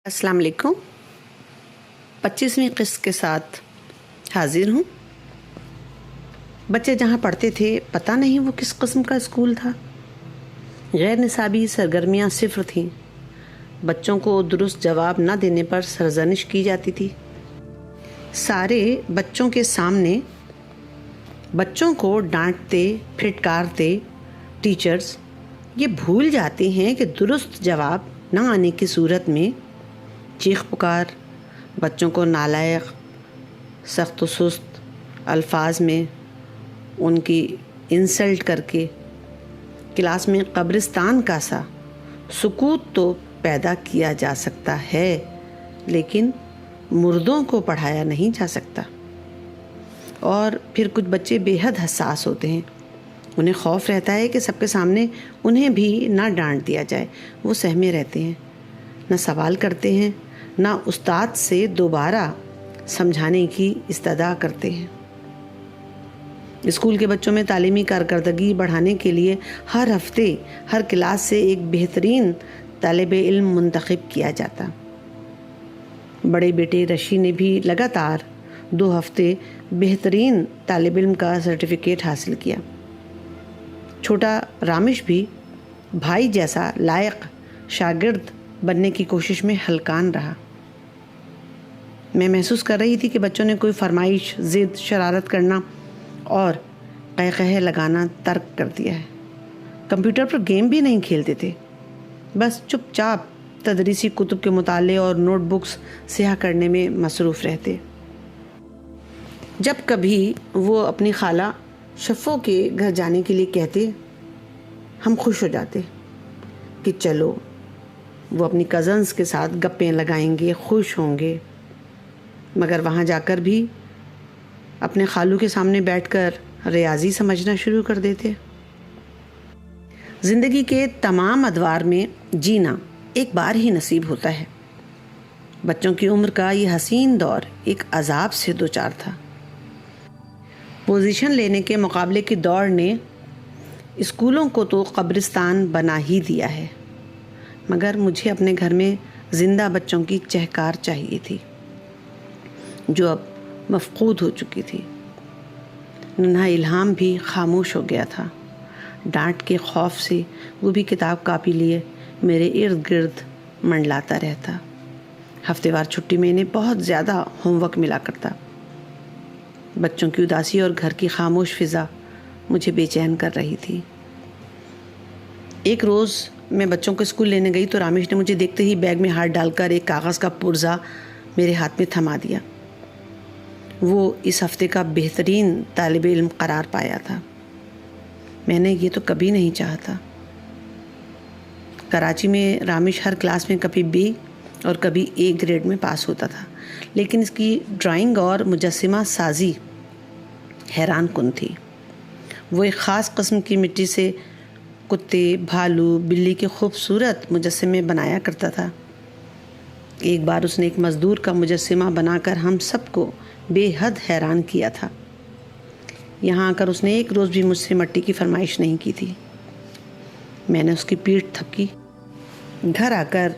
السلام علیکم۔ 25ویں قسط کے ساتھ حاضر ہوں۔ بچے جہاں پڑھتے تھے پتہ نہیں وہ کس قسم کا اسکول تھا۔ غیر نصابی سرگرمیاں صفر تھیں۔ بچوں کو درست جواب نہ دینے پر سرزنش کی جاتی تھی۔ سارے بچوں کے سامنے بچوں کو ڈانٹتے پھٹکارتے ٹیچرز یہ بھول جاتے ہیں کہ درست جواب نہ آنے کی صورت میں چیخ پکار، بچوں کو نالائق سخت و سست الفاظ میں ان کی انسلٹ کر کے کلاس میں قبرستان کا سا سکوت تو پیدا کیا جا سکتا ہے، لیکن مردوں کو پڑھایا نہیں جا سکتا۔ اور پھر کچھ بچے بے حد حساس ہوتے ہیں۔ انہیں خوف رہتا ہے کہ سب کے سامنے انہیں بھی نہ ڈانٹ دیا جائے۔ وہ سہمے رہتے ہیں، نہ سوال کرتے ہیں، نہ استاد سے دوبارہ سمجھانے کی استدعا کرتے ہیں۔ اسکول کے بچوں میں تعلیمی کارکردگی بڑھانے کے لیے ہر ہفتے ہر کلاس سے ایک بہترین طالب علم منتخب کیا جاتا۔ بڑے بیٹے رشی نے بھی لگاتار 2 ہفتے بہترین طالب علم کا سرٹیفکیٹ حاصل کیا۔ چھوٹا رامش بھی بھائی جیسا لائق شاگرد بننے کی کوشش میں ہلکان رہا۔ میں محسوس کر رہی تھی کہ بچوں نے کوئی فرمائش، ضد، شرارت کرنا اور قہقہے لگانا ترک کر دیا ہے۔ کمپیوٹر پر گیم بھی نہیں کھیلتے تھے، بس چپ چاپ تدریسی کتب کے مطالعے اور نوٹ بکس سیاہ کرنے میں مصروف رہتے۔ جب کبھی وہ اپنی خالہ شفو کے گھر جانے کے لیے کہتے، ہم خوش ہو جاتے کہ چلو وہ اپنی کزنز کے ساتھ گپیں لگائیں گے، خوش ہوں گے۔ مگر وہاں جا کر بھی اپنے خالو کے سامنے بیٹھ کر ریاضی سمجھنا شروع کر دیتے۔ زندگی کے تمام ادوار میں جینا ایک بار ہی نصیب ہوتا ہے۔ بچوں کی عمر کا یہ حسین دور ایک عذاب سے دوچار تھا۔ پوزیشن لینے کے مقابلے کی دوڑ نے اسکولوں کو تو قبرستان بنا ہی دیا ہے، مگر مجھے اپنے گھر میں زندہ بچوں کی چہکار چاہیے تھی، جو اب مفقود ہو چکی تھی۔ ننھا الہام بھی خاموش ہو گیا تھا۔ ڈانٹ کے خوف سے وہ بھی کتاب کاپی لیے میرے ارد گرد منڈلاتا رہتا۔ ہفتے وار چھٹی میں انہیں بہت زیادہ ہوم ورک ملا کرتا۔ بچوں کی اداسی اور گھر کی خاموش فضا مجھے بے چین کر رہی تھی۔ ایک روز میں بچوں کو اسکول لینے گئی تو رامش نے مجھے دیکھتے ہی بیگ میں ہاتھ ڈال کر ایک کاغذ کا پرزہ میرے ہاتھ میں تھما دیا۔ وہ اس ہفتے کا بہترین طالب علم قرار پایا تھا۔ میں نے یہ تو کبھی نہیں چاہا تھا۔ کراچی میں رامش ہر کلاس میں کبھی B اور کبھی A گریڈ میں پاس ہوتا تھا، لیکن اس کی ڈرائنگ اور مجسمہ سازی حیران کن تھی۔ وہ ایک خاص قسم کی مٹی سے کتے، بھالو، بلی کے خوبصورت مجسمے بنایا کرتا تھا۔ ایک بار اس نے ایک مزدور کا مجسمہ بنا کر ہم سب کو بے حد حیران کیا تھا۔ یہاں آ کر اس نے ایک روز بھی مجھ سے مٹی کی فرمائش نہیں کی تھی۔ میں نے اس کی پیٹھ تھپکی۔ گھر آ کر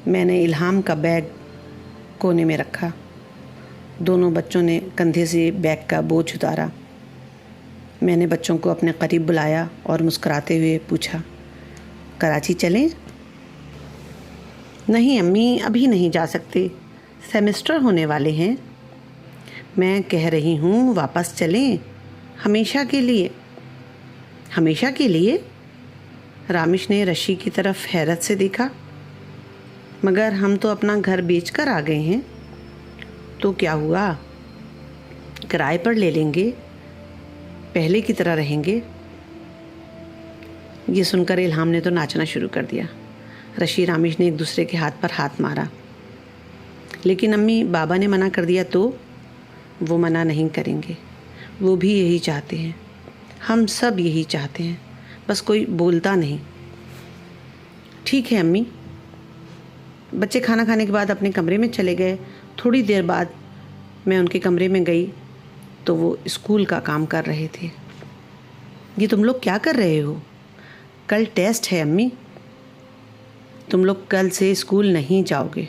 میں نے الہام کا بیگ کونے میں رکھا۔ دونوں بچوں نے کندھے سے بیگ کا بوجھ اتارا۔ میں نے بچوں کو اپنے قریب بلایا اور مسکراتے ہوئے پوچھا، کراچی چلیں؟ نہیں امی، ابھی نہیں جا سکتے، سیمسٹر ہونے والے ہیں۔ میں کہہ رہی ہوں واپس چلیں، ہمیشہ کے لیے۔ ہمیشہ کے لیے؟ رامش نے رشی کی طرف حیرت سے دیکھا۔ مگر ہم تو اپنا گھر بیچ کر آ گئے ہیں۔ تو کیا ہوا؟ کرائے پر لے لیں گے، پہلے کی طرح رہیں گے۔ یہ سن کر الہام نے تو ناچنا شروع کر دیا۔ رشی رامش نے ایک دوسرے کے ہاتھ پر ہاتھ مارا۔ لیکن امی، بابا نے منع کر دیا تو؟ وہ منع نہیں کریں گے، وہ بھی یہی چاہتے ہیں، ہم سب یہی چاہتے ہیں، بس کوئی بولتا نہیں۔ ٹھیک ہے امی۔ بچے کھانا کھانے کے بعد اپنے کمرے میں چلے گئے۔ تھوڑی دیر بعد میں ان کے کمرے میں گئی تو وہ اسکول کا کام کر رہے تھے۔ یہ تم لوگ کیا کر رہے ہو؟ کل ٹیسٹ ہے امی۔ تم لوگ کل سے اسکول نہیں جاؤ گے۔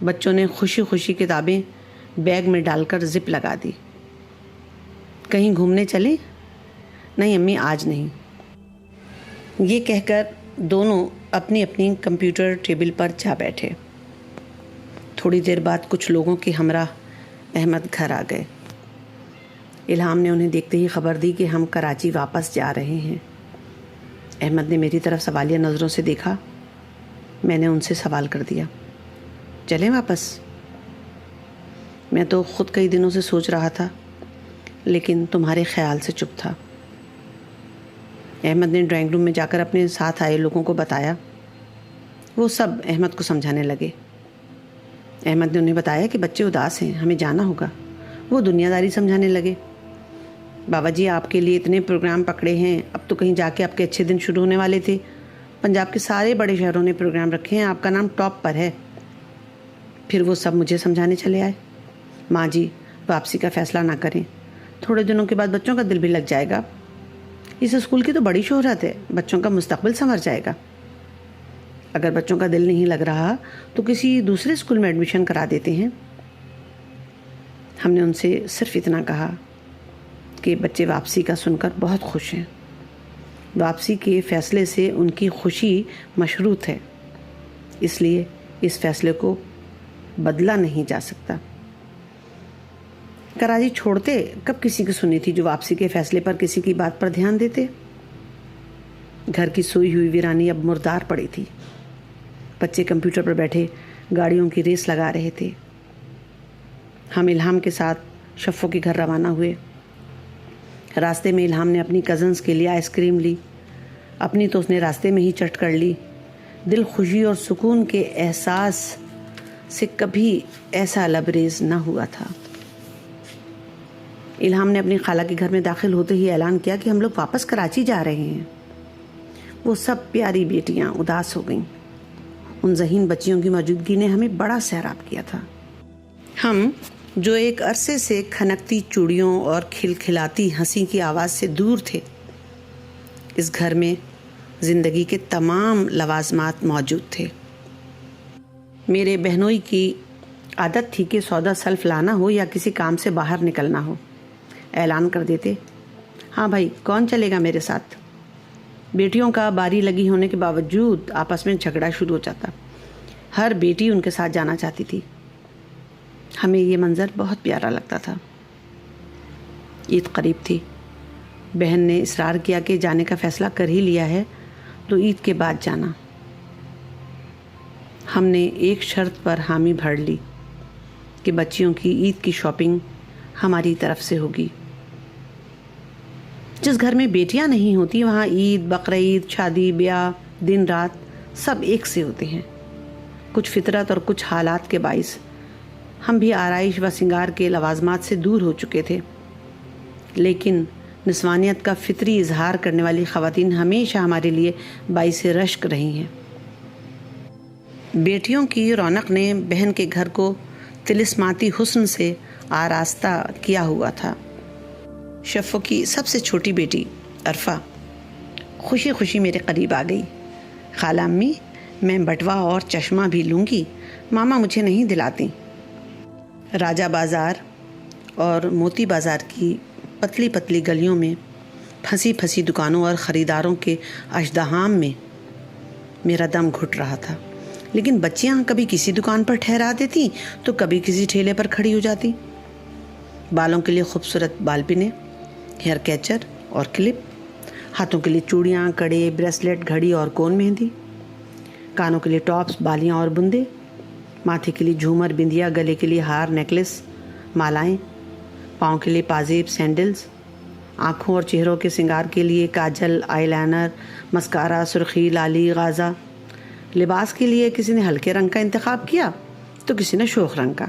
بچوں نے خوشی خوشی کتابیں بیگ میں ڈال کر زپ لگا دی۔ کہیں گھومنے چلیں؟ نہیں امی، آج نہیں۔ یہ کہہ کر دونوں اپنی اپنی کمپیوٹر ٹیبل پر جا بیٹھے۔ تھوڑی دیر بعد کچھ لوگوں کے ہمراہ احمد گھر آ گئے۔ الہام نے انہیں دیکھتے ہی خبر دی کہ ہم کراچی واپس جا رہے ہیں۔ احمد نے میری طرف سوالیہ نظروں سے دیکھا۔ میں نے ان سے سوال کر دیا، چلیں واپس؟ میں تو خود کئی دنوں سے سوچ رہا تھا، لیکن تمہارے خیال سے چپ تھا۔ احمد نے ڈرائنگ روم میں جا کر اپنے ساتھ آئے لوگوں کو بتایا۔ وہ سب احمد کو سمجھانے لگے۔ احمد نے انہیں بتایا کہ بچے اداس ہیں، ہمیں جانا ہوگا۔ وہ دنیا داری سمجھانے لگے۔ بابا جی، آپ کے لیے اتنے پروگرام پکڑے ہیں، اب تو کہیں جا کے آپ کے اچھے دن شروع ہونے والے تھے۔ پنجاب کے سارے بڑے شہروں نے پروگرام رکھے ہیں، آپ کا نام ٹاپ پر ہے۔ پھر وہ سب مجھے سمجھانے چلے آئے، ماں جی واپسی کا فیصلہ نہ کریں، تھوڑے دنوں کے بعد بچوں کا دل بھی لگ جائے گا۔ اس اسکول کی تو بڑی شہرت ہے، بچوں کا مستقبل سنور جائے گا۔ اگر بچوں کا دل نہیں لگ رہا تو کسی دوسرے اسکول میں ایڈمیشن کرا دیتے ہیں۔ ہم نے ان سے صرف اتنا کہا کہ بچے واپسی کا سن کر بہت خوش ہیں۔ واپسی کے فیصلے سے ان کی خوشی مشروط ہے، اس لیے اس فیصلے کو بدلا نہیں جا سکتا۔ کراچی چھوڑتے کب کسی کی سنی تھی جو واپسی کے فیصلے پر کسی کی بات پر دھیان دیتے؟ گھر کی سوئی ہوئی ویرانی اب مردار پڑی تھی۔ بچے کمپیوٹر پر بیٹھے گاڑیوں کی ریس لگا رہے تھے۔ ہم الہام کے ساتھ شفو کے گھر روانہ ہوئے۔ راستے میں الہام نے اپنی کزنز کے لیے آئس کریم لی، اپنی تو اس نے راستے میں ہی چٹ کر لی۔ دل خوشی اور سکون کے احساس سے کبھی ایسا لبریز نہ ہوا تھا۔ الہام نے اپنی خالہ کے گھر میں داخل ہوتے ہی اعلان کیا کہ ہم لوگ واپس کراچی جا رہے ہیں۔ وہ سب پیاری بیٹیاں اداس ہو گئیں۔ ان ذہین بچیوں کی موجودگی نے ہمیں بڑا سیراب کیا تھا۔ ہم جو ایک عرصے سے کھنکتی چوڑیوں اور کھلکھلاتی ہنسی کی آواز سے دور تھے، اس گھر میں زندگی کے تمام لوازمات موجود تھے۔ میرے بہنوئی کی عادت تھی کہ سودا سلف لانا ہو یا کسی کام سے باہر نکلنا ہو، اعلان کر دیتے، ہاں بھائی کون چلے گا میرے ساتھ؟ بیٹیوں کا باری لگی ہونے کے باوجود آپس میں جھگڑا شروع ہو جاتا۔ ہر بیٹی ان کے ساتھ جانا چاہتی تھی۔ ہمیں یہ منظر بہت پیارا لگتا تھا۔ عید قریب تھی۔ بہن نے اصرار کیا کہ جانے کا فیصلہ کر ہی لیا ہے تو عید کے بعد جانا۔ ہم نے ایک شرط پر حامی بھر لی کہ بچیوں کی عید کی شاپنگ ہماری طرف سے ہوگی۔ جس گھر میں بیٹیاں نہیں ہوتی وہاں عید، بقرعید، شادی، بیاہ، دن رات سب ایک سے ہوتے ہیں۔ کچھ فطرت اور کچھ حالات کے باعث ہم بھی آرائش و سنگار کے لوازمات سے دور ہو چکے تھے، لیکن نسوانیت کا فطری اظہار کرنے والی خواتین ہمیشہ ہمارے لیے باعث رشک رہی ہیں۔ بیٹیوں کی رونق نے بہن کے گھر کو طلسماتی حسن سے آراستہ کیا ہوا تھا۔ شفو کی سب سے چھوٹی بیٹی عرفہ خوشی خوشی میرے قریب آ گئی۔ خالہ امی، میں بٹوا اور چشمہ بھی لوں گی، ماما مجھے نہیں دلاتی۔ راجہ بازار اور موتی بازار کی پتلی پتلی گلیوں میں پھنسی پھنسی دکانوں اور خریداروں کے ازدحام میں میرا دم گھٹ رہا تھا، لیکن بچیاں کبھی کسی دکان پر ٹھہرا دیتی تو کبھی کسی ٹھیلے پر کھڑی ہو جاتی۔ بالوں کے لیے خوبصورت بال پنے، ہیئر کیچر اور کلپ، ہاتھوں کے لیے چوڑیاں، کڑے، بریسلیٹ، گھڑی اور کون مہندی، کانوں کے لیے ٹاپس، بالیاں اور بندے، ماتھے کے لیے جھومر، بندیا، گلے کے لیے ہار، نیکلس، مالائیں، پاؤں کے لیے پازیب، سینڈلز، آنکھوں اور چہروں کے سنگار کے لیے کاجل، آئی لائنر، مسکارا، سرخی، لالی، غازہ۔ لباس کے لیے کسی نے ہلکے رنگ کا انتخاب کیا تو کسی نے شوخ رنگ کا،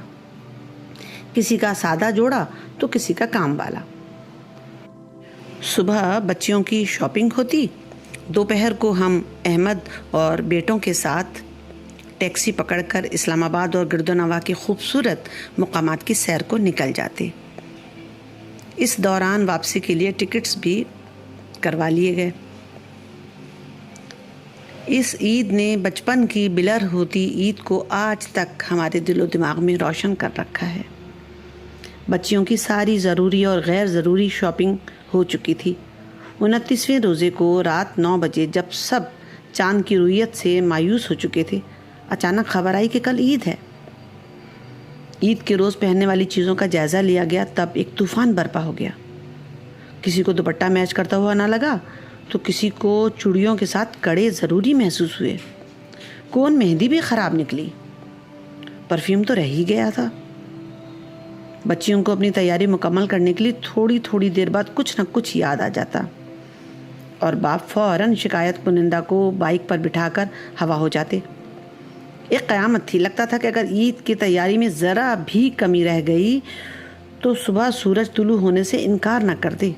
کسی کا سادہ جوڑا تو کسی کا کام والا۔ صبح بچیوں کی شاپنگ ہوتی، دوپہر کو ہم احمد اور بیٹوں کے ساتھ ٹیکسی پکڑ کر اسلام آباد اور گرد و نواح کے خوبصورت مقامات کی سیر کو نکل جاتے۔ اس دوران واپسی کے لیے ٹکٹس بھی کروا لیے گئے۔ اس عید نے بچپن کی بلر ہوتی عید کو آج تک ہمارے دل و دماغ میں روشن کر رکھا ہے۔ بچیوں کی ساری ضروری اور غیر ضروری شاپنگ ہو چکی تھی۔ 29ویں روزے کو رات 9 بجے جب سب چاند کی رویت سے مایوس ہو چکے تھے، اچانک خبر آئی کہ کل عید ہے۔ عید کے روز پہننے والی چیزوں کا جائزہ لیا گیا، تب ایک طوفان برپا ہو گیا۔ کسی کو دوپٹہ میچ کرتا ہوا نہ لگا تو کسی کو چوڑیوں کے ساتھ کڑے ضروری محسوس ہوئے۔ کون مہندی بھی خراب نکلی، پرفیوم تو رہ ہی گیا تھا۔ بچیوں کو اپنی تیاری مکمل کرنے کے لیے تھوڑی تھوڑی دیر بعد کچھ نہ کچھ یاد آ جاتا اور باپ فوراً شکایت کنندہ کو بائک پر بٹھا کر ہوا ہو جاتے۔ ایک قیامت تھی، لگتا تھا کہ اگر عید کی تیاری میں ذرا بھی کمی رہ گئی تو صبح سورج طلوع ہونے سے انکار نہ کر دے۔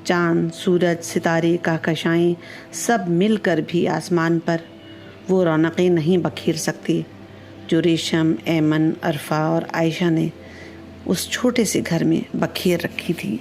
چاند، سورج، ستارے، کہکشائیں سب مل کر بھی آسمان پر وہ رونقیں نہیں بکھیر سکتی جو ریشم، ایمن، عرفہ اور عائشہ نے اس چھوٹے سے گھر میں بکھیر رکھی تھی۔